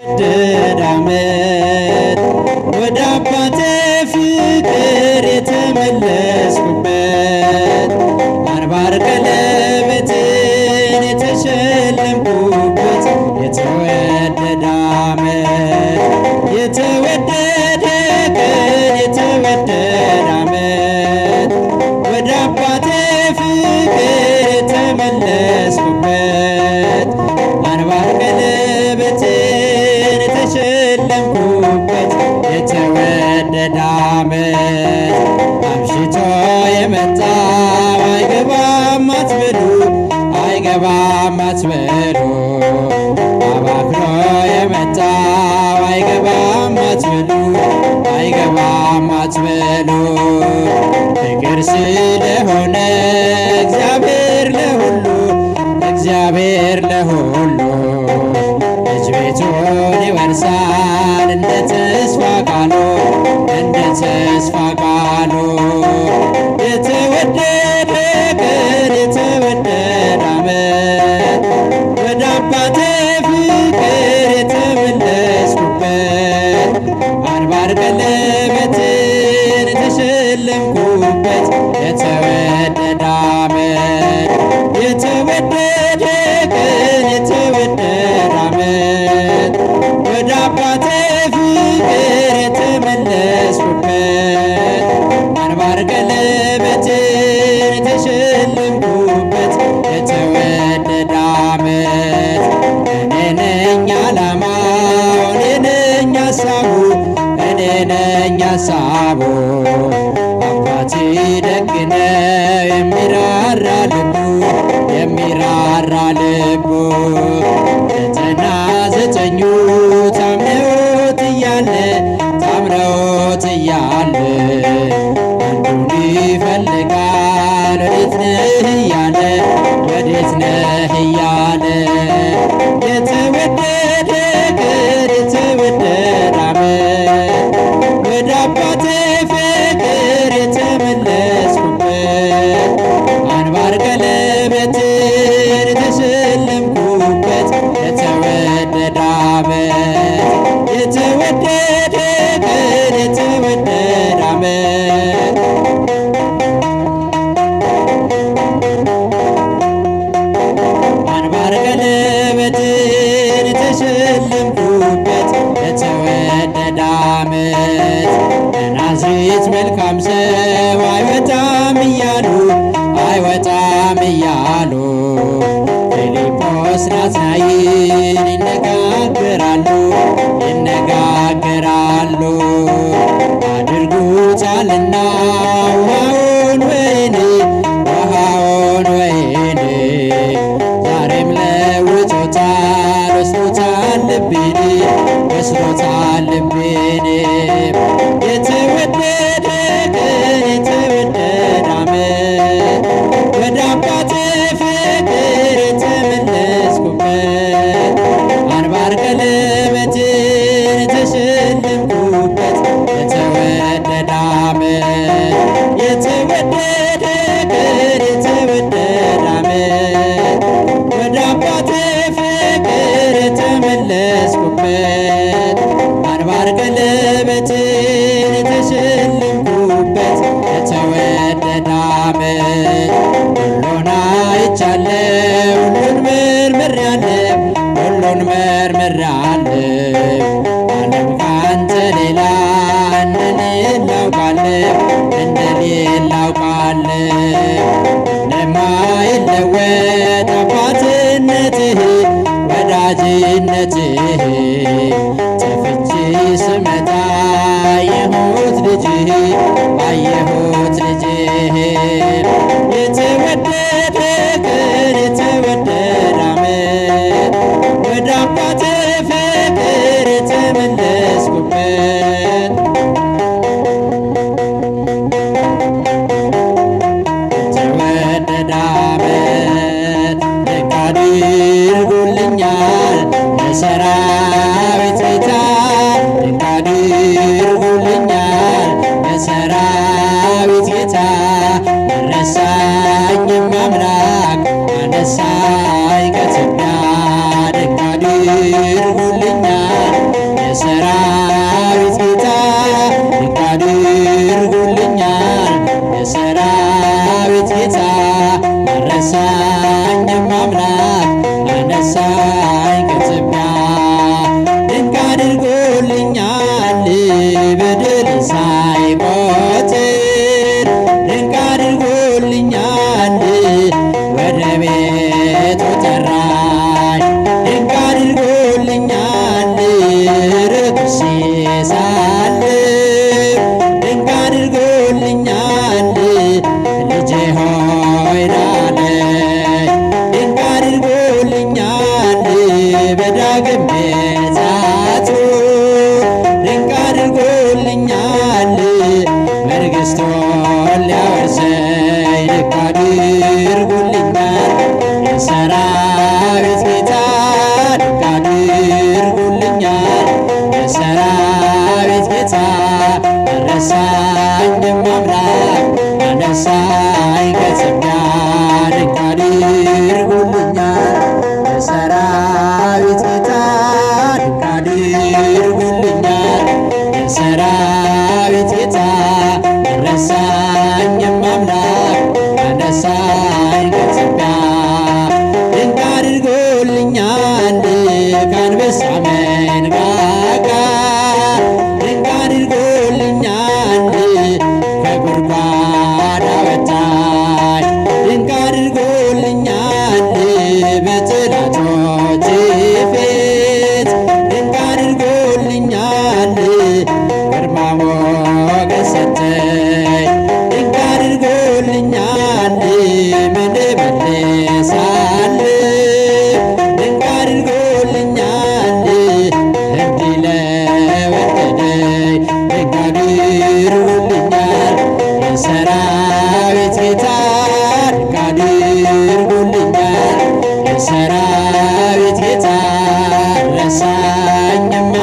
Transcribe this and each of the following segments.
የተወደደ ዓመት ወደ አባቴ ፍቅር የተመለስኩበት አንባር ቀለበትን የተሸለምኩበት የተወደደ ዓመት የተወደደ ቀን የተወደደ ዓመት ወደ አባቴ ፍቅር የተመለስኩበት አንባር ቀለበትን የተሸለምኩበት የተወደደ ዓመት አምሽቶ የመጣው አይገባም አትበሉ አይገባም አትበሉ አባክኖ የመጣው አይገባም አትበሉ አይገባም አትበሉ ፍቅር ስለሆነ እግዚአብሔር ለሁሉ እግዚአብሔር ለሁሉ ልጅ ቤቱን ይወርሳል እንደ ተስፋ ቃሉ እንደ ተስፋ ቃሉ የተወደደ ቀን የተወደደ ዓመት ወደ አባቴ ፍቅር የተመለስኩበት አንባር ቀለበትን የተሸለምኩበት የተወደደ ዓመት የተወደደ ቀን የተወደደ ዓመት ወደ አባቴ ፍቅር የተመለስኩበት አንባር ቀለበትን የተሸለምኩበት የተወደደ ዓመት እኔ ነኝ ዓላማው እኔ ነኝ ሐሳቡ እኔ ነኝ ሐሳቡ አባቴ ደግ ነው የሚራራ ልቡ የሚራራ ልቡ 99ኙ ታምነውት እያለ አንዱን ይፈልጋል ወዴት ነህ እያለ ወዴት ነህ እያለ የተወደደ ቀን የተወደደ ዓመት ወደ አባቴ ፍቅር የተመለስኩበት አንባር ቀለበትን የተሸለምኩበት የተወደደ ዓመት የተወደደ ቀን የተወደደ ዓመት አንባር ቀለበትን የተሸለምኩበት የተወደደ ዓመት ከናዝሬት መልካም ሰው አይወጣም እያሉ ፊልጶስ ናትናኤል ይነጋገራሉ አድርጉታልና ውሃውን ወይን ዛሬም ለውጦታል ወስዶታል ልቤን የተወደደ ቀን የተወደደ ዓመት ወደ አባቴ ፍቅር የተመለስኩበት አንባር ቀለበትን የተሸለምኩበት የተወደደ ዓመት የተወደደ ቀን የተወደደ ዓመት ወደ አባቴ ፍቅር የተመለስኩበት አንባር ቀለበትን የተሸለምኩበት የተወደደ ዓመት ሁሉን አይቻለሁ ሁሉን መርምሬአለሁ ዓለም ካንተ ሌላ እንደሌለ አውቃለሁ እንደማይለወጥ አባትነትህ ወዳጅነትህ ጠፍቼ ስመጣ አየሁት ልጅህ የተወደደ ቀን የተወደደ ዓመት ወደ አባቴ ፍቅር የተመለስኩበት የተወደደ ዓመት ደግ አድርጎልኛል የሰራዊት ጌታ ደግ አድርጎልኛል የሰራዊት ጌታ ረሳ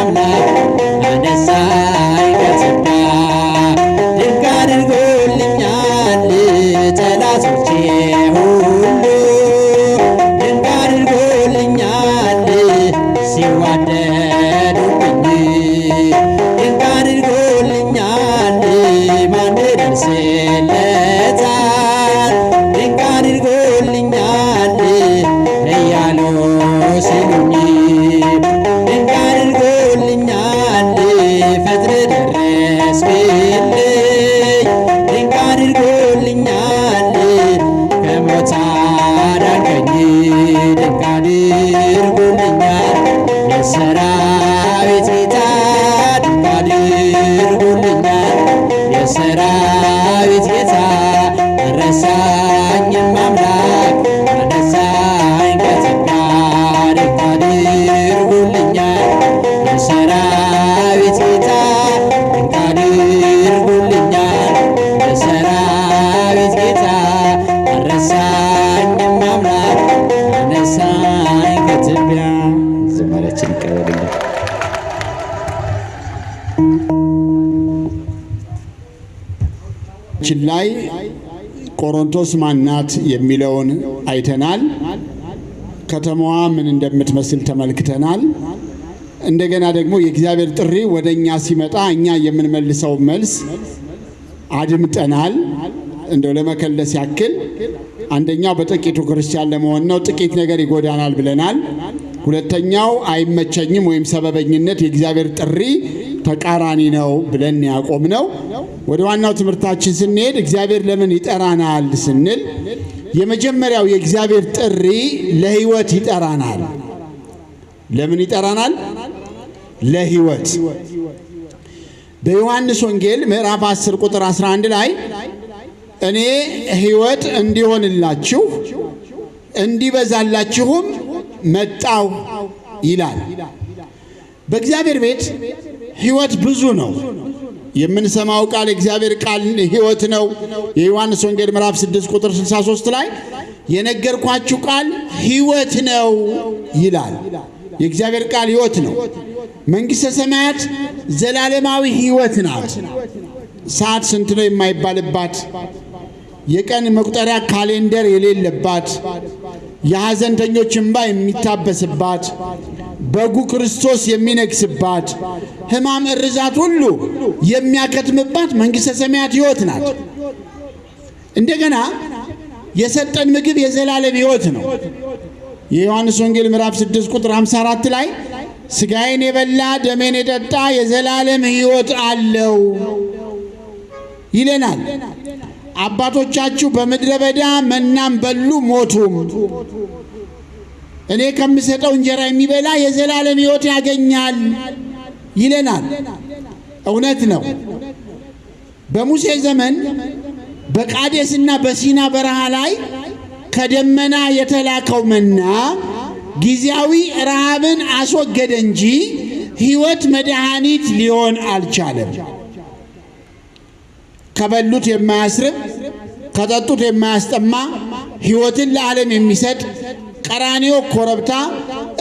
አምላክ አነሳኝ ከትቢያ ድንቅ አድርጎልኛል ጠላቶቼ ሁሉ ድንቅ አድርጎልኛል ሲዋደዱብኝ ድንቅ አድርጎልኛል ማን ይደርስለታል ድንቅ አድርጎልኛል እያሉ ሲሉኝ ድንቅ አድርጎልኛል ፈጥነህ ደረስክልኝ ድንቅ አድርጎልኛል ከሞት አዳንከኝ ድንቅ አድርጎልኛል የሰራዊት ጌታ ድንቅ አድርጎልኛል የሰራዊት ጌታ አልረሳኝም አምላክ አነሳኝ ከትቢያ ድንቅ አድርጎልኛል የሰራዊት ጌታ ድንቅ አድርጎልኛል የሰራዊት ጌታ አልረሳኝም አምላክ አነሳኝ ከትቢያ። ዝማሬያችን ይቀበልልን። ችን ላይ ቆሮንቶስ ማናት የሚለውን አይተናል። ከተማዋ ምን እንደምትመስል ተመልክተናል። እንደገና ደግሞ የእግዚአብሔር ጥሪ ወደኛ ሲመጣ እኛ የምንመልሰው መልስ አድምጠናል። እንደው ለመከለስ ያክል አንደኛው በጥቂቱ ክርስቲያን ለመሆን ነው። ጥቂት ነገር ይጎዳናል ብለናል። ሁለተኛው አይመቸኝም ወይም ሰበበኝነት የእግዚአብሔር ጥሪ ተቃራኒ ነው ብለን ያቆምነው። ወደ ዋናው ትምህርታችን ስንሄድ እግዚአብሔር ለምን ይጠራናል ስንል የመጀመሪያው የእግዚአብሔር ጥሪ ለሕይወት ይጠራናል። ለምን ይጠራናል? ለሕይወት። በዮሐንስ ወንጌል ምዕራፍ 10 ቁጥር 11 ላይ እኔ ሕይወት እንዲሆንላችሁ እንዲበዛላችሁም መጣሁ ይላል። በእግዚአብሔር ቤት ሕይወት ብዙ ነው። የምንሰማው ቃል የእግዚአብሔር ቃል ሕይወት ነው። የዮሐንስ ወንጌል ምዕራፍ 6 ቁጥር 63 ላይ የነገርኳችሁ ቃል ሕይወት ነው ይላል። የእግዚአብሔር ቃል ሕይወት ነው። መንግሥተ ሰማያት ዘላለማዊ ሕይወት ናት። ሰዓት ስንት ነው የማይባልባት፣ የቀን መቁጠሪያ ካሌንደር የሌለባት፣ የሐዘንተኞች እንባ የሚታበስባት፣ በጉ ክርስቶስ የሚነግስባት፣ ሕማም እርዛት ሁሉ የሚያከትምባት መንግሥተ ሰማያት ሕይወት ናት። እንደገና የሰጠን ምግብ የዘላለም ሕይወት ነው። የዮሐንስ ወንጌል ምዕራፍ 6 ቁጥር 54 ላይ ሥጋዬን የበላ ደሜን የጠጣ የዘላለም ሕይወት አለው ይለናል። አባቶቻችሁ በምድረ በዳ መናም በሉ ሞቱም፣ እኔ ከምሰጠው እንጀራ የሚበላ የዘላለም ሕይወት ያገኛል ይለናል። እውነት ነው። በሙሴ ዘመን በቃዴስና በሲና በረሃ ላይ ከደመና የተላከው መና ጊዜያዊ ረሃብን አስወገደ እንጂ ሕይወት መድኃኒት ሊሆን አልቻለም። ከበሉት የማያስርብ ከጠጡት የማያስጠማ ሕይወትን ለዓለም የሚሰጥ ቀራንዮ ኮረብታ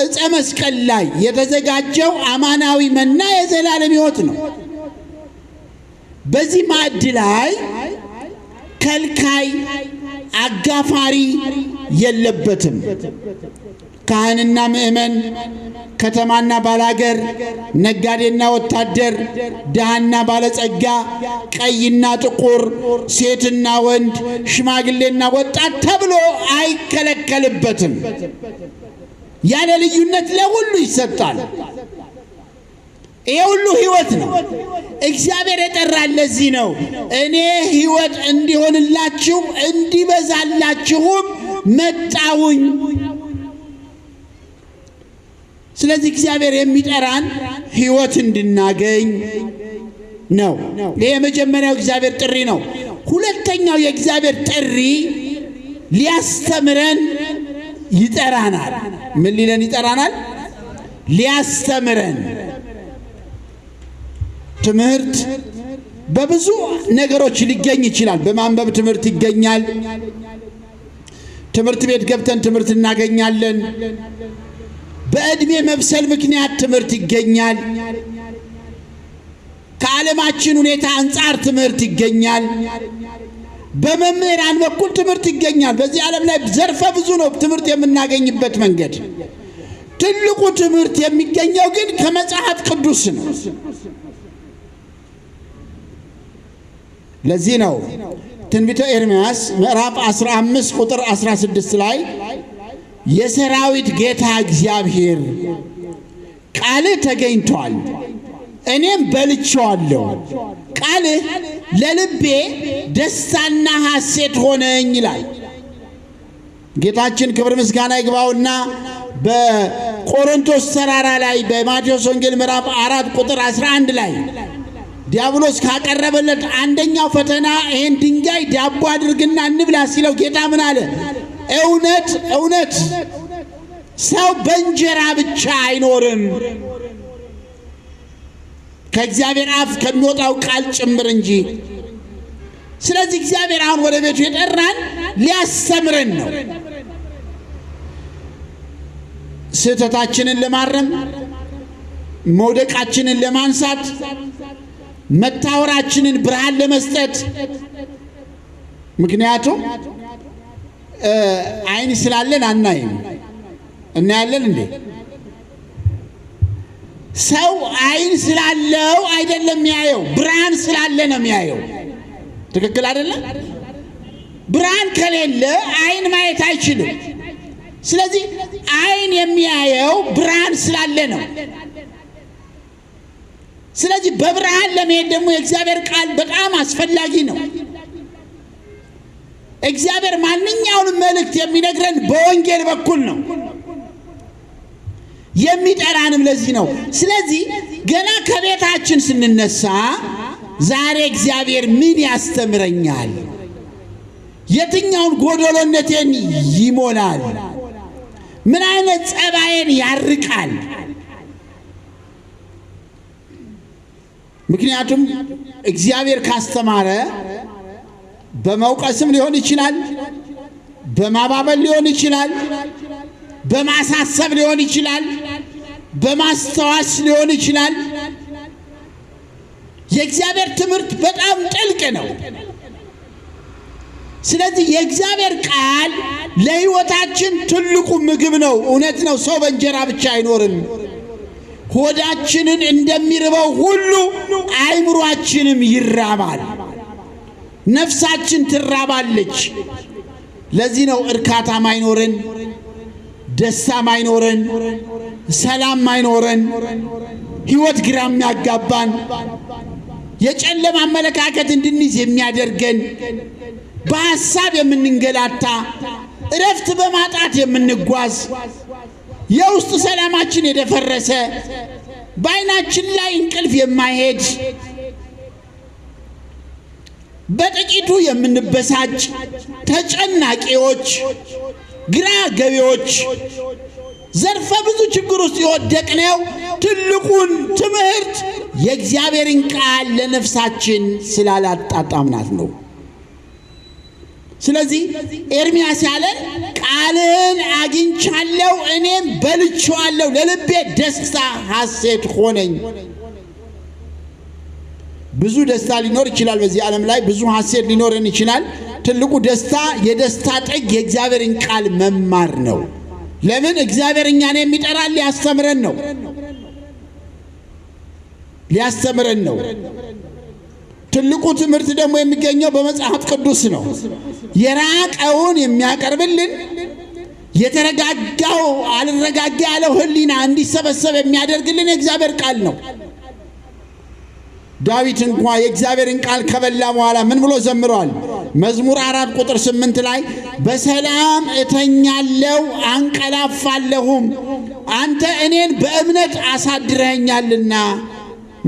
ዕፀ መስቀል ላይ የተዘጋጀው አማናዊ መና የዘላለም ሕይወት ነው። በዚህ ማዕድ ላይ ከልካይ አጋፋሪ የለበትም። ካህንና ምእመን፣ ከተማና ባላገር፣ ነጋዴና ወታደር፣ ድሃና ባለጸጋ፣ ቀይና ጥቁር፣ ሴትና ወንድ፣ ሽማግሌና ወጣት ተብሎ አይከለከልበትም። ያለ ልዩነት ለሁሉ ይሰጣል። ይሄ ሁሉ ሕይወት ነው። እግዚአብሔር የጠራን ለዚህ ነው። እኔ ሕይወት እንዲሆንላችሁ እንዲበዛላችሁም መጣሁኝ። ስለዚህ እግዚአብሔር የሚጠራን ሕይወት እንድናገኝ ነው። ይሄ የመጀመሪያው እግዚአብሔር ጥሪ ነው። ሁለተኛው የእግዚአብሔር ጥሪ ሊያስተምረን ይጠራናል። ምን ሊለን ይጠራናል? ሊያስተምረን። ትምህርት በብዙ ነገሮች ሊገኝ ይችላል። በማንበብ ትምህርት ይገኛል። ትምህርት ቤት ገብተን ትምህርት እናገኛለን። በዕድሜ መብሰል ምክንያት ትምህርት ይገኛል። ከዓለማችን ሁኔታ አንጻር ትምህርት ይገኛል። በመምህራን በኩል ትምህርት ይገኛል። በዚህ ዓለም ላይ ዘርፈ ብዙ ነው ትምህርት የምናገኝበት መንገድ። ትልቁ ትምህርት የሚገኘው ግን ከመጽሐፍ ቅዱስ ነው። ለዚህ ነው ትንቢተ ኤርምያስ ምዕራፍ 15 ቁጥር 16 ላይ የሰራዊት ጌታ እግዚአብሔር ቃልህ ተገኝቷል፣ እኔም በልቼዋለሁ፣ ቃልህ ለልቤ ደስታና ሐሴት ሆነኝ ይላል። ጌታችን ክብር ምስጋና ይግባውና በቆሮንቶስ ተራራ ላይ በማቴዎስ ወንጌል ምዕራፍ 4 ቁጥር 11 ላይ ዲያብሎስ ካቀረበለት አንደኛው ፈተና ይህን ድንጋይ ዳቦ አድርግና እንብላ ሲለው ጌታ ምን አለ? እውነት እውነት ሰው በእንጀራ ብቻ አይኖርም ከእግዚአብሔር አፍ ከሚወጣው ቃል ጭምር እንጂ። ስለዚህ እግዚአብሔር አሁን ወደ ቤቱ የጠራን ሊያስተምረን ነው። ስህተታችንን ለማረም፣ መውደቃችንን ለማንሳት፣ መታወራችንን ብርሃን ለመስጠት። ምክንያቱም ዓይን ስላለን አናይም፣ እናያለን እንዴ? ሰው ዓይን ስላለው አይደለም የሚያየው፣ ብርሃን ስላለ ነው የሚያየው። ትክክል አይደለም? ብርሃን ከሌለ ዓይን ማየት አይችልም። ስለዚህ ዓይን የሚያየው ብርሃን ስላለ ነው። ስለዚህ በብርሃን ለመሄድ ደግሞ የእግዚአብሔር ቃል በጣም አስፈላጊ ነው። እግዚአብሔር ማንኛውንም መልእክት የሚነግረን በወንጌል በኩል ነው። የሚጠራንም ለዚህ ነው። ስለዚህ ገና ከቤታችን ስንነሳ ዛሬ እግዚአብሔር ምን ያስተምረኛል? የትኛውን ጎደሎነቴን ይሞላል? ምን አይነት ጸባዬን ያርቃል? ምክንያቱም እግዚአብሔር ካስተማረ በመውቀስም ሊሆን ይችላል፣ በማባበል ሊሆን ይችላል፣ በማሳሰብ ሊሆን ይችላል፣ በማስተዋስ ሊሆን ይችላል። የእግዚአብሔር ትምህርት በጣም ጥልቅ ነው። ስለዚህ የእግዚአብሔር ቃል ለሕይወታችን ትልቁ ምግብ ነው። እውነት ነው፣ ሰው በእንጀራ ብቻ አይኖርም። ሆዳችንን እንደሚርበው ሁሉ አእምሯችንም ይራባል፣ ነፍሳችን ትራባለች። ለዚህ ነው እርካታ ማይኖረን፣ ደስታ ማይኖረን፣ ሰላም ማይኖረን፣ ሕይወት ግራ የሚያጋባን፣ የጨለማ አመለካከት እንድንይዝ የሚያደርገን፣ በሐሳብ የምንንገላታ፣ እረፍት በማጣት የምንጓዝ፣ የውስጥ ሰላማችን የደፈረሰ፣ በዓይናችን ላይ እንቅልፍ የማይሄድ፣ በጥቂቱ የምንበሳጭ፣ ተጨናቂዎች፣ ግራ ገቢዎች፣ ዘርፈ ብዙ ችግር ውስጥ የወደቅነው ትልቁን ትምህርት የእግዚአብሔርን ቃል ለነፍሳችን ስላላጣጣምናት ነው። ስለዚህ ኤርምያስ ያለን ቃልን አግኝቻለሁ እኔም በልቼዋለሁ፣ ለልቤ ደስታ ሐሴት ሆነኝ። ብዙ ደስታ ሊኖር ይችላል በዚህ ዓለም ላይ፣ ብዙ ሐሴት ሊኖረን ይችላል። ትልቁ ደስታ፣ የደስታ ጥግ የእግዚአብሔርን ቃል መማር ነው። ለምን? እግዚአብሔር እኛን የሚጠራን ሊያስተምረን ነው። ሊያስተምረን ነው። ትልቁ ትምህርት ደግሞ የሚገኘው በመጽሐፍ ቅዱስ ነው። የራቀውን የሚያቀርብልን፣ የተረጋጋው አልረጋጋ ያለው ሕሊና እንዲሰበሰብ የሚያደርግልን የእግዚአብሔር ቃል ነው። ዳዊት እንኳ የእግዚአብሔርን ቃል ከበላ በኋላ ምን ብሎ ዘምሯል? መዝሙር 4 ቁጥር 8 ላይ በሰላም እተኛለሁ አንቀላፋለሁም፣ አንተ እኔን በእምነት አሳድረኸኛልና።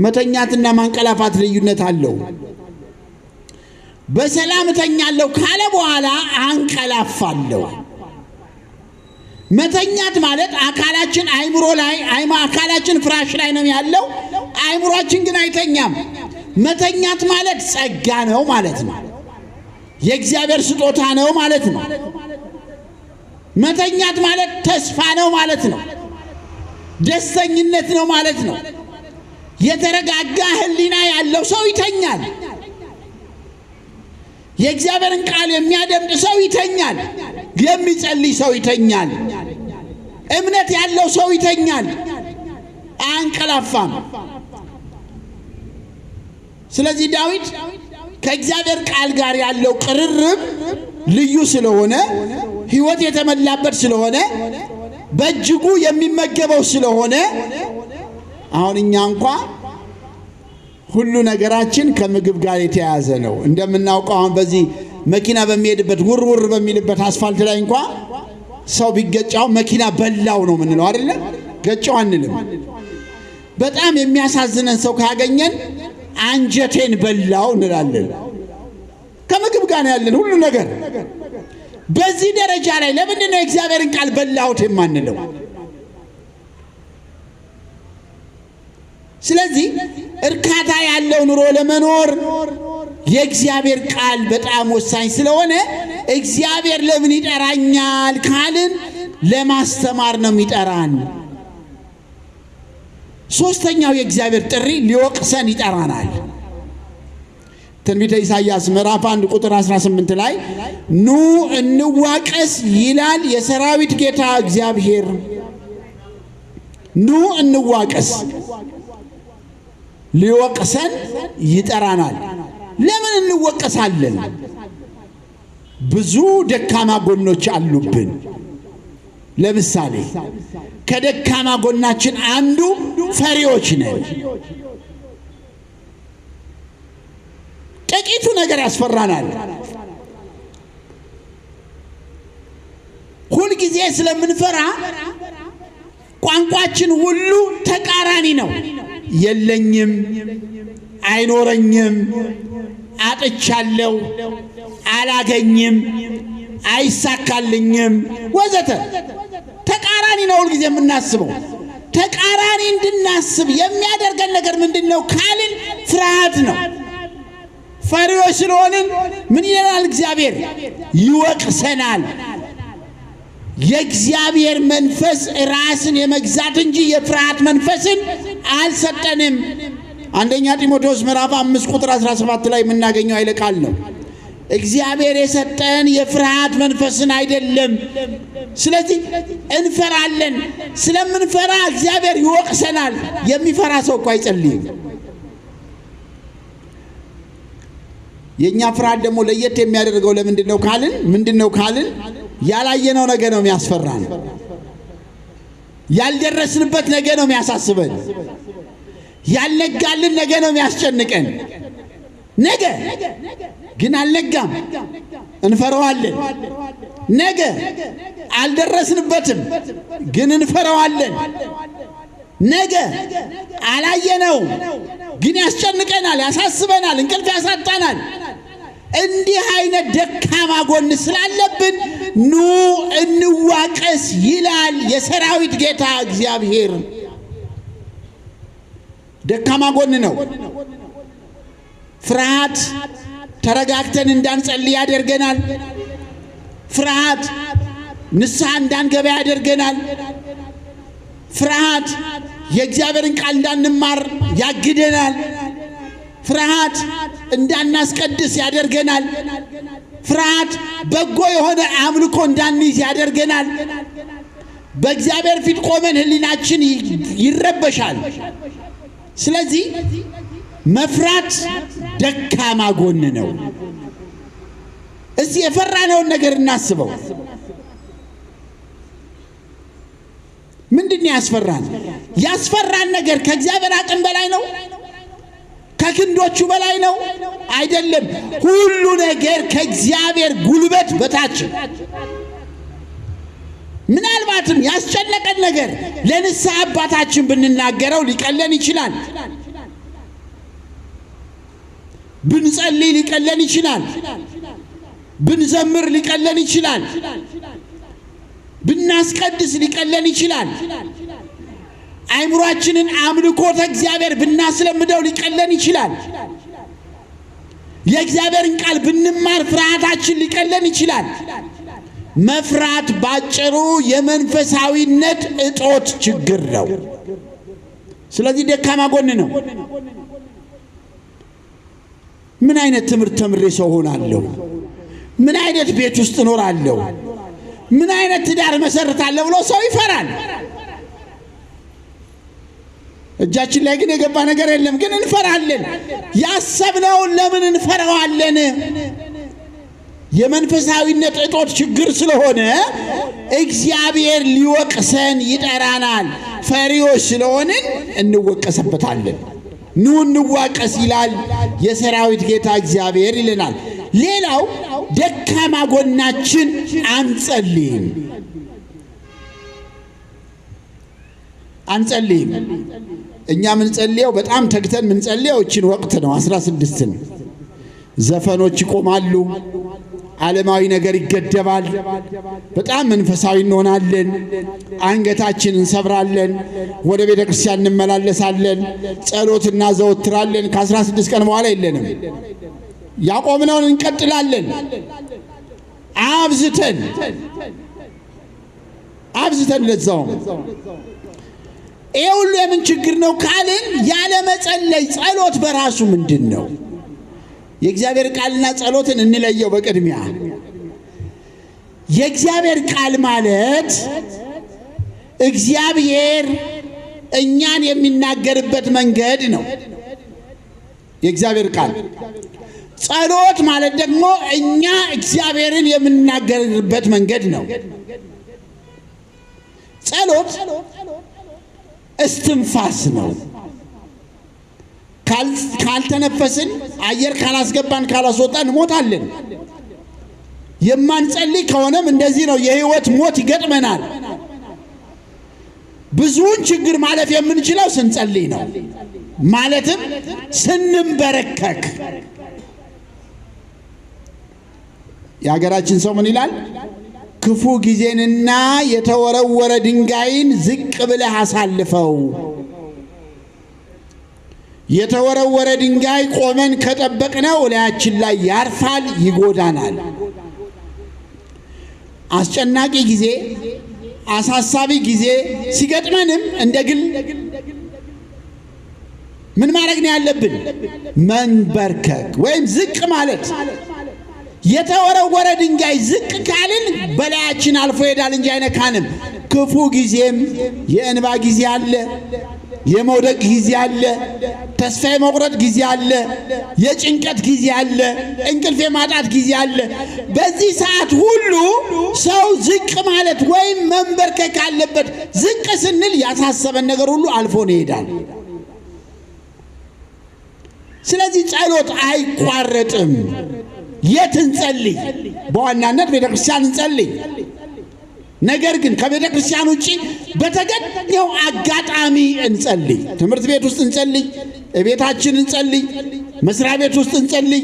መተኛትና ማንቀላፋት ልዩነት አለው። በሰላም እተኛለሁ ካለ በኋላ አንቀላፋለሁ። መተኛት ማለት አካላችን አይምሮ ላይ አካላችን ፍራሽ ላይ ነው ያለው፣ አይምሮአችን ግን አይተኛም። መተኛት ማለት ጸጋ ነው ማለት ነው። የእግዚአብሔር ስጦታ ነው ማለት ነው። መተኛት ማለት ተስፋ ነው ማለት ነው። ደስተኝነት ነው ማለት ነው። የተረጋጋ ሕሊና ያለው ሰው ይተኛል። የእግዚአብሔርን ቃል የሚያደምጥ ሰው ይተኛል። የሚጸልይ ሰው ይተኛል። እምነት ያለው ሰው ይተኛል፣ አያንቀላፋም። ስለዚህ ዳዊት ከእግዚአብሔር ቃል ጋር ያለው ቅርርብ ልዩ ስለሆነ፣ ሕይወት የተመላበት ስለሆነ፣ በእጅጉ የሚመገበው ስለሆነ አሁን እኛ እንኳ ሁሉ ነገራችን ከምግብ ጋር የተያያዘ ነው። እንደምናውቀው አሁን በዚህ መኪና በሚሄድበት ውርውር በሚልበት አስፋልት ላይ እንኳ ሰው ቢገጫው መኪና በላው ነው የምንለው አይደለ? ገጫው አንልም። በጣም የሚያሳዝነን ሰው ካገኘን አንጀቴን በላው እንላለን። ከምግብ ጋር ያለን ሁሉ ነገር በዚህ ደረጃ ላይ ለምንድን ነው የእግዚአብሔርን ቃል በላሁት የማንለው? ስለዚህ እርካታ ያለው ኑሮ ለመኖር የእግዚአብሔር ቃል በጣም ወሳኝ ስለሆነ እግዚአብሔር ለምን ይጠራኛል ካልን ለማስተማር ነው የሚጠራን። ሶስተኛው የእግዚአብሔር ጥሪ ሊወቅሰን ይጠራናል። ትንቢተ ኢሳይያስ ምዕራፍ 1 ቁጥር 18 ላይ ኑ እንዋቀስ ይላል የሰራዊት ጌታ እግዚአብሔር። ኑ እንዋቀስ፣ ሊወቅሰን ይጠራናል። ለምን እንወቀሳለን? ብዙ ደካማ ጎኖች አሉብን። ለምሳሌ ከደካማ ጎናችን አንዱ ፈሪዎች ነን። ጥቂቱ ነገር ያስፈራናል። ሁልጊዜ ስለምንፈራ ቋንቋችን ሁሉ ተቃራኒ ነው። የለኝም፣ አይኖረኝም፣ አጥቻለሁ፣ አላገኝም፣ አይሳካልኝም ወዘተ ተቃራኒ ነው ሁልጊዜ የምናስበው። ተቃራኒ እንድናስብ የሚያደርገን ነገር ምንድነው ካልን ፍርሃት ነው። ፈሪዎች ስለሆንን ምን ይለናል እግዚአብሔር? ይወቅሰናል። የእግዚአብሔር መንፈስ ራስን የመግዛት እንጂ የፍርሃት መንፈስን አልሰጠንም። አንደኛ ጢሞቴዎስ ምዕራፍ 5 ቁጥር 17 ላይ የምናገኘው ኃይለ ቃል ነው። እግዚአብሔር የሰጠን የፍርሃት መንፈስን አይደለም። ስለዚህ እንፈራለን። ስለምንፈራ እግዚአብሔር ይወቅሰናል። የሚፈራ ሰው እኮ አይጸልይም። የኛ ፍርሃት ደግሞ ለየት የሚያደርገው ለምንድነው ካልን ምንድነው ካልን ያላየነው ነገር ነው የሚያስፈራን። ያልደረስንበት ነገር ነው የሚያሳስበን። ያልነጋልን ነገር ነው የሚያስጨንቀን። ነገ ግን አልነጋም፣ እንፈራዋለን። ነገ አልደረስንበትም፣ ግን እንፈራዋለን። ነገ አላየነው፣ ግን ያስጨንቀናል፣ ያሳስበናል፣ እንቅልፍ ያሳጣናል። እንዲህ አይነት ደካማ ጎን ስላለብን ኑ እንዋቀስ ይላል የሰራዊት ጌታ እግዚአብሔር። ደካማ ጎን ነው። ፍርሃት ተረጋግተን እንዳንጸልይ ያደርገናል። ፍርሃት ንስሐ እንዳንገባ ያደርገናል። ፍርሃት የእግዚአብሔርን ቃል እንዳንማር ያግደናል። ፍርሃት እንዳናስቀድስ ያደርገናል። ፍርሃት በጎ የሆነ አምልኮ እንዳንይዝ ያደርገናል። በእግዚአብሔር ፊት ቆመን ሕሊናችን ይረበሻል። ስለዚህ መፍራት ደካማ ጎን ነው። እስቲ የፈራነውን ነገር እናስበው። ምንድነው ያስፈራን? ያስፈራን ነገር ከእግዚአብሔር አቅም በላይ ነው? ከክንዶቹ በላይ ነው? አይደለም። ሁሉ ነገር ከእግዚአብሔር ጉልበት በታች። ምናልባትም ያስጨነቀን ነገር ለንስሐ አባታችን ብንናገረው ሊቀለን ይችላል። ብንጸልይ ሊቀለን ይችላል። ብንዘምር ሊቀለን ይችላል። ብናስቀድስ ሊቀለን ይችላል። አይምሯችንን አምልኮተ እግዚአብሔር ብናስለምደው ሊቀለን ይችላል። የእግዚአብሔርን ቃል ብንማር ፍርሃታችን ሊቀለን ይችላል። መፍራት ባጭሩ የመንፈሳዊነት እጦት ችግር ነው። ስለዚህ ደካማ ጎን ነው። ምን አይነት ትምህርት ተምሬ ሰው ሆናለሁ? ምን አይነት ቤት ውስጥ እኖራለሁ? ምን አይነት ትዳር መሰርታለሁ ብሎ ሰው ይፈራል። እጃችን ላይ ግን የገባ ነገር የለም፣ ግን እንፈራለን። ያሰብነውን ለምን እንፈራዋለን? የመንፈሳዊነት እጦት ችግር ስለሆነ እግዚአብሔር ሊወቅሰን ይጠራናል። ፈሪዎች ስለሆንን እንወቀሰበታለን። ኑ እንዋቀስ ይላል የሰራዊት ጌታ እግዚአብሔር ይለናል። ሌላው ደካማ ጎናችን አንጸልይም። እኛ ምንጸልየው በጣም ተግተን ምንጸልየው እችን ወቅት ነው። 16ን ዘፈኖች ይቆማሉ፣ ዓለማዊ ነገር ይገደባል፣ በጣም መንፈሳዊ እንሆናለን፣ አንገታችን እንሰብራለን፣ ወደ ቤተ ክርስቲያን እንመላለሳለን፣ ጸሎት እናዘወትራለን። ከ16 ቀን በኋላ የለንም፣ ያቆምነውን እንቀጥላለን። አብዝተን ለዛውም ይሄ ሁሉ የምን ችግር ነው ካልን ያለ መጸለይ። ጸሎት በራሱ ምንድን ነው? የእግዚአብሔር ቃልና ጸሎትን እንለየው። በቅድሚያ የእግዚአብሔር ቃል ማለት እግዚአብሔር እኛን የሚናገርበት መንገድ ነው። የእግዚአብሔር ቃል ጸሎት ማለት ደግሞ እኛ እግዚአብሔርን የምንናገርበት መንገድ ነው። ጸሎት እስትንፋስ ነው። ካልተነፈስን፣ አየር ካላስገባን፣ ካላስወጣን እንሞታለን። የማንጸልይ ከሆነም እንደዚህ ነው። የህይወት ሞት ይገጥመናል። ብዙውን ችግር ማለፍ የምንችለው ስንጸልይ ነው። ማለትም ስንንበረከክ። የሀገራችን ሰው ምን ይላል? ክፉ ጊዜንና የተወረወረ ድንጋይን ዝቅ ብለህ አሳልፈው። የተወረወረ ድንጋይ ቆመን ከጠበቅነው ላያችን ላይ ያርፋል፣ ይጎዳናል። አስጨናቂ ጊዜ፣ አሳሳቢ ጊዜ ሲገጥመንም እንደ ግል ምን ማድረግ ነው ያለብን? መንበርከክ ወይም ዝቅ ማለት። የተወረወረ ድንጋይ ዝቅ ካልን በላያችን አልፎ ይሄዳል እንጂ አይነካንም። ክፉ ጊዜም የእንባ ጊዜ አለ፣ የመውደቅ ጊዜ አለ፣ ተስፋ የመቁረጥ ጊዜ አለ፣ የጭንቀት ጊዜ አለ፣ እንቅልፍ የማጣት ጊዜ አለ። በዚህ ሰዓት ሁሉ ሰው ዝቅ ማለት ወይም መንበርከክ አለበት። ዝቅ ስንል ያሳሰበን ነገር ሁሉ አልፎን ይሄዳል። ስለዚህ ጸሎት አይቋረጥም። የት እንጸልይ? በዋናነት ቤተ ክርስቲያን እንጸልይ። ነገር ግን ከቤተ ክርስቲያን ውጪ በተገኘው አጋጣሚ እንጸልይ። ትምህርት ቤት ውስጥ እንጸልይ፣ ቤታችን እንጸልይ፣ መስሪያ ቤት ውስጥ እንጸልይ፣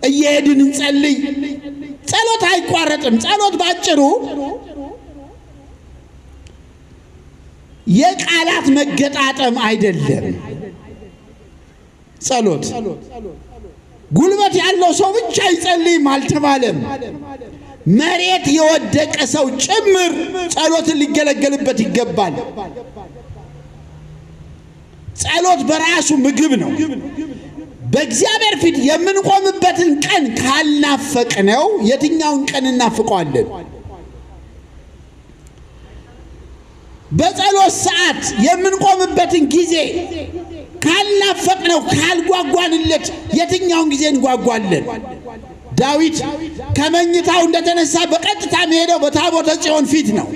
እየሄድን እንጸልይ። ጸሎት አይቋረጥም። ጸሎት ባጭሩ የቃላት መገጣጠም አይደለም። ጸሎት ጉልበት ያለው ሰው ብቻ ይጸልይም አልተባለም። መሬት የወደቀ ሰው ጭምር ጸሎትን ሊገለገልበት ይገባል። ጸሎት በራሱ ምግብ ነው። በእግዚአብሔር ፊት የምንቆምበትን ቀን ካልናፈቅነው የትኛውን ቀን እናፍቀዋለን? በጸሎት ሰዓት የምንቆምበትን ጊዜ ካልናፈቅነው፣ ካልጓጓንለት የትኛውን ጊዜ እንጓጓለን? ዳዊት ከመኝታው እንደተነሳ በቀጥታ የሚሄደው በታቦተ ጽዮን ፊት ነው።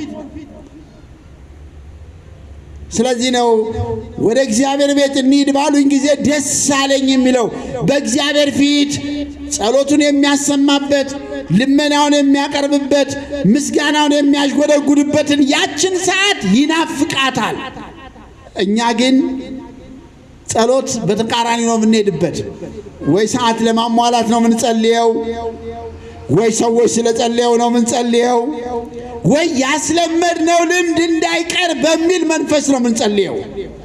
ስለዚህ ነው ወደ እግዚአብሔር ቤት እንሂድ ባሉኝ ጊዜ ደስ አለኝ የሚለው። በእግዚአብሔር ፊት ጸሎቱን የሚያሰማበት፣ ልመናውን የሚያቀርብበት፣ ምስጋናውን የሚያዥጎደጉድበትን ያችን ሰዓት ይናፍቃታል። እኛ ግን ጸሎት በተቃራኒ ነው የምንሄድበት። ወይ ሰዓት ለማሟላት ነው የምንጸልየው፣ ወይ ሰዎች ስለጸለየው ነው የምንጸልየው፣ ወይ ያስለመድነው ልምድ እንዳይቀር በሚል መንፈስ ነው የምንጸልየው።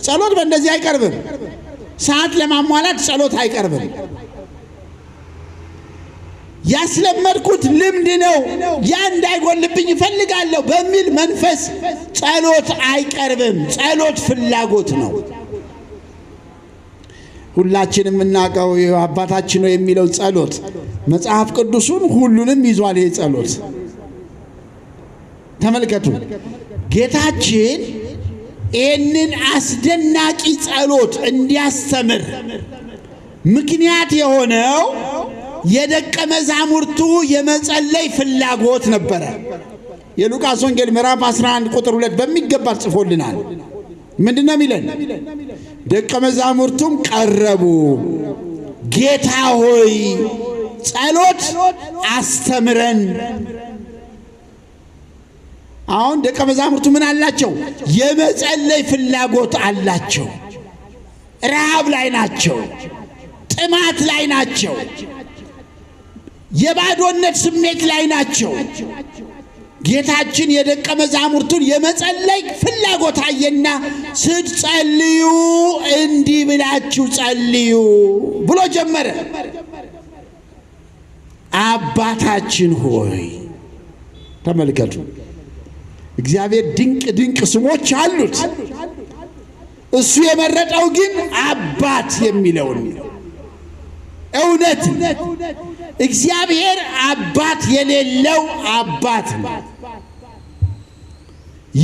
ጸሎት በእንደዚህ አይቀርብም። ሰዓት ለማሟላት ጸሎት አይቀርብም። ያስለመድኩት ልምድ ነው፣ ያ እንዳይጎልብኝ እፈልጋለሁ በሚል መንፈስ ጸሎት አይቀርብም። ጸሎት ፍላጎት ነው። ሁላችንም እናቀው አባታችን ነው የሚለው ጸሎት መጽሐፍ ቅዱሱን ሁሉንም ይዟል። ይሄ ጸሎት ተመልከቱ። ጌታችን ይህንን አስደናቂ ጸሎት እንዲያስተምር ምክንያት የሆነው የደቀ መዛሙርቱ የመጸለይ ፍላጎት ነበረ። የሉቃስ ወንጌል ምዕራፍ 11 ቁጥር 2 በሚገባ ጽፎልናል። ምንድነው የሚለን? ደቀ መዛሙርቱም ቀረቡ፣ ጌታ ሆይ ጸሎት አስተምረን። አሁን ደቀ መዛሙርቱ ምን አላቸው? የመጸለይ ፍላጎት አላቸው። ረሃብ ላይ ናቸው። ጥማት ላይ ናቸው። የባዶነት ስሜት ላይ ናቸው። ጌታችን የደቀ መዛሙርቱን የመጸለይ ፍላጎት አየና ስትጸልዩ እንዲህ ብላችሁ ጸልዩ ብሎ ጀመረ። አባታችን ሆይ። ተመልከቱ፣ እግዚአብሔር ድንቅ ድንቅ ስሞች አሉት። እሱ የመረጠው ግን አባት የሚለውን እውነት። እግዚአብሔር አባት የሌለው አባት ነው።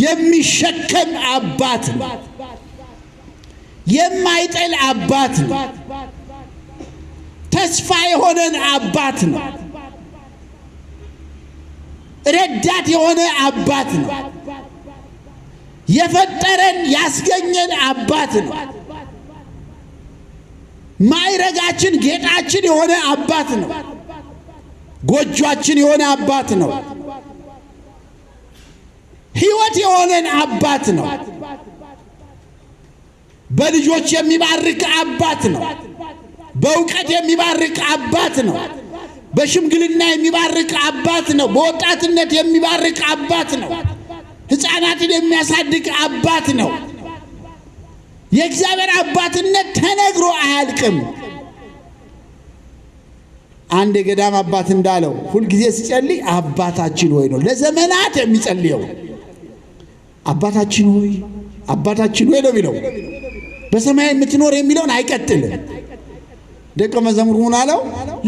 የሚሸከም አባት ነው። የማይጠል አባት ነው። ተስፋ የሆነን አባት ነው። ረዳት የሆነ አባት ነው። የፈጠረን ያስገኘን አባት ነው። ማዕረጋችን ጌጣችን የሆነ አባት ነው። ጎጆአችን የሆነ አባት ነው። ሕይወት የሆነን አባት ነው። በልጆች የሚባርክ አባት ነው። በእውቀት የሚባርክ አባት ነው። በሽምግልና የሚባርክ አባት ነው። በወጣትነት የሚባርክ አባት ነው። ሕፃናትን የሚያሳድግ አባት ነው። የእግዚአብሔር አባትነት ተነግሮ አያልቅም። አንድ የገዳም አባት እንዳለው ሁልጊዜ ሲጸልይ አባታችን ሆይ ነው ለዘመናት የሚጸልየው። አባታችን ሆይ አባታችን ሆይ ነው የሚለው። በሰማይ የምትኖር የሚለውን አይቀጥልም። ደቀ መዝሙር ሆኖ አለው፣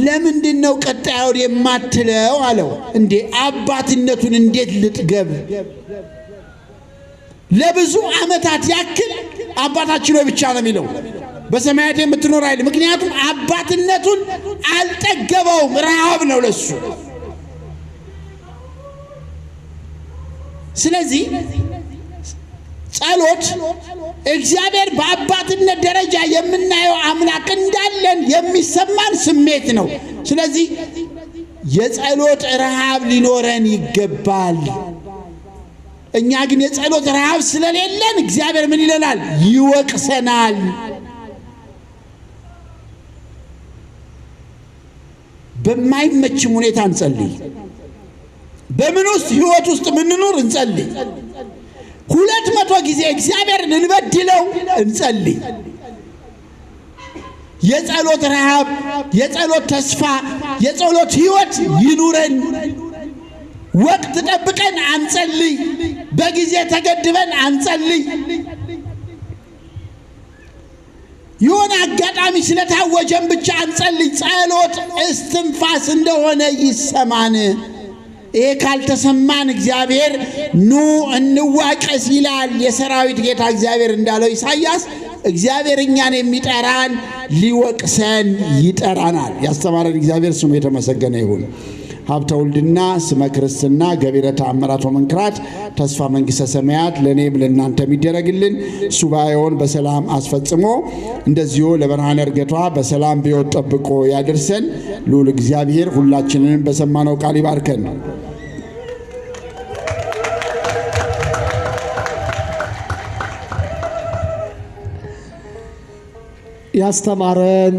ለምንድን ነው ቀጣዩን የማትለው አለው። እንዴ አባትነቱን እንዴት ልጥገብ? ለብዙ ዓመታት ያክል አባታችን ሆይ ብቻ ነው የሚለው፣ በሰማያት የምትኖር አይደል። ምክንያቱም አባትነቱን አልጠገበውም። ረሃብ ነው ለሱ። ስለዚህ ጸሎት እግዚአብሔር በአባትነት ደረጃ የምናየው አምላክ እንዳለን የሚሰማን ስሜት ነው። ስለዚህ የጸሎት ረሃብ ሊኖረን ይገባል። እኛ ግን የጸሎት ረሃብ ስለሌለን እግዚአብሔር ምን ይለናል? ይወቅሰናል። በማይመችም ሁኔታ እንጸልይ። በምን ውስጥ ህይወት ውስጥ ምንኖር እንጸልይ። 200 ጊዜ እግዚአብሔርን እንበድለው እንጸልይ። የጸሎት ረሃብ፣ የጸሎት ተስፋ፣ የጸሎት ህይወት ይኑረን። ወቅት ጠብቀን አንጸልይ። በጊዜ ተገድበን አንጸልይ። የሆነ አጋጣሚ ስለታወጀን ብቻ አንጸልይ። ጸሎት እስትንፋስ እንደሆነ ይሰማን። ይሄ ካልተሰማን እግዚአብሔር ኑ እንዋቀስ ይላል። የሰራዊት ጌታ እግዚአብሔር እንዳለው ኢሳይያስ፣ እግዚአብሔር እኛን የሚጠራን ሊወቅሰን ይጠራናል። ያስተማረን እግዚአብሔር ስሙ የተመሰገነ ይሁን። ሀብተ ውልድና ስመ ክርስትና ገቢረ ተአምራት ወመንክራት ተስፋ መንግሥተ ሰማያት ለእኔም ለእናንተ የሚደረግልን ሱባኤውን በሰላም አስፈጽሞ እንደዚሁ ለብርሃነ ዕርገቷ በሰላም በሕይወት ጠብቆ ያደርሰን። ልዑል እግዚአብሔር ሁላችንንም በሰማነው ቃል ይባርከን። ያስተማረን